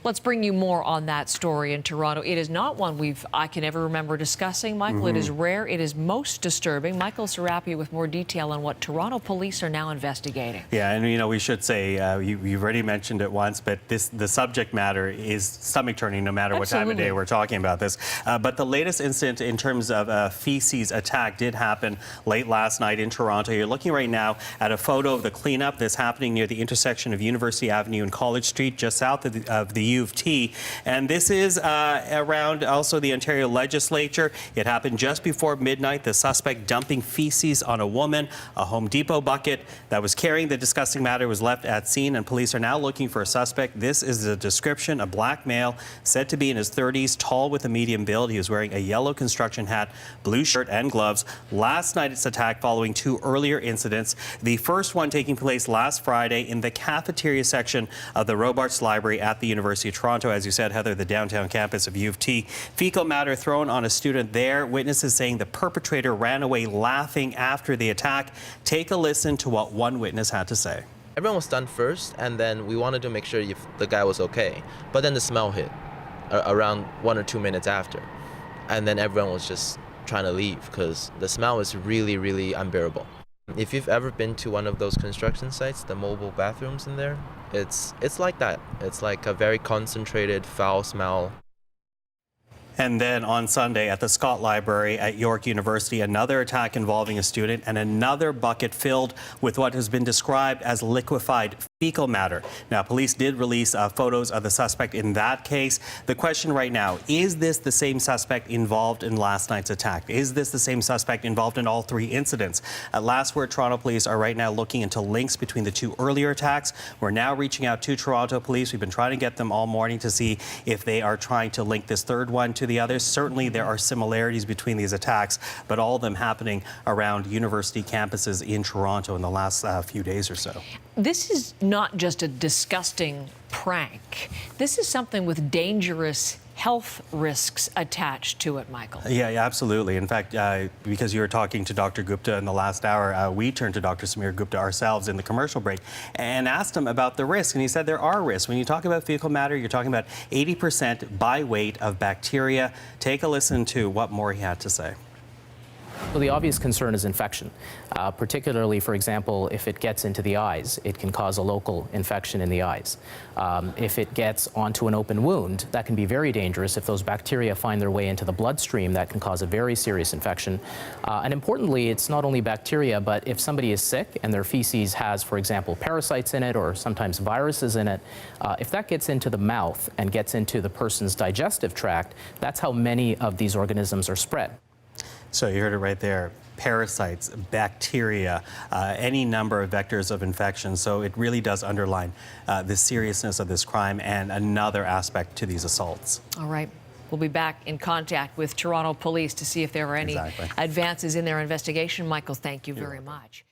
Let's bring you more on that story in Toronto. It is not one I can ever remember discussing, Michael. It is rare. It is most disturbing. Michael Serapi with more detail on what Toronto police are now investigating. Yeah, and we should say, you've already mentioned it once, but the subject matter is stomach turning no matter what time of day we're talking about this. But the latest incident in terms of a feces attack did happen late last night in Toronto. You're looking right now at a photo of the cleanup that's happening near the intersection of University Avenue and College Street, just south of the U of T. And this is around also the Ontario Legislature. It happened just before midnight. The suspect dumping feces on a woman. A Home Depot bucket that was carrying the disgusting matter was left at scene, and police are now looking for a suspect. This is the description: a black male, said to be in his 30s, tall with a medium build. He was wearing a yellow construction hat, blue shirt and gloves. Last night, it's attack following two earlier incidents. The first one taking place last Friday in the cafeteria section of the Robarts Library at the University of Toronto. As you said, Heather, the downtown campus of U of T. Fecal matter thrown on a student there. Witnesses saying the perpetrator ran away laughing after the attack. Take a listen to what one witness had to say. Everyone was stunned first, and then we wanted to make sure if the guy was okay. But then the smell hit around 1 or 2 minutes after. And then everyone was just trying to leave because the smell is really, really unbearable. If you've ever been to one of those construction sites, the mobile bathrooms in there, it's like that. It's like a very concentrated foul smell. And then on Sunday at the Scott Library at York University, another attack involving a student and another bucket filled with what has been described as liquefied fecal matter. Now, police did release photos of the suspect in that case. The question right now, is this the same suspect involved in last night's attack? Is this the same suspect involved in all three incidents? At last word, Toronto police are right now looking into links between the two earlier attacks. We're now reaching out to Toronto police. We've been trying to get them all morning to see if they are trying to link this third one to the others. Certainly there are similarities between these attacks, but all of them happening around university campuses in Toronto in the last few days or so. This is not just a disgusting prank. This is something with dangerous health risks attached to it, Michael. Yeah, absolutely. In fact, because you were talking to Dr. Gupta in the last hour, we turned to Dr. Samir Gupta ourselves in the commercial break and asked him about the risk. And he said there are risks. When you talk about fecal matter, you're talking about 80% by weight of bacteria. Take a listen to what more he had to say. Well, the obvious concern is infection, particularly, for example, if it gets into the eyes, it can cause a local infection in the eyes. If it gets onto an open wound, that can be very dangerous. If those bacteria find their way into the bloodstream, that can cause a very serious infection. And importantly, it's not only bacteria, but if somebody is sick and their feces has, for example, parasites in it or sometimes viruses in it, if that gets into the mouth and gets into the person's digestive tract, that's how many of these organisms are spread. So you heard it right there. Parasites, bacteria, any number of vectors of infection. So it really does underline the seriousness of this crime and another aspect to these assaults. All right. We'll be back in contact with Toronto police to see if there are any advances in their investigation. Michael, thank you very much.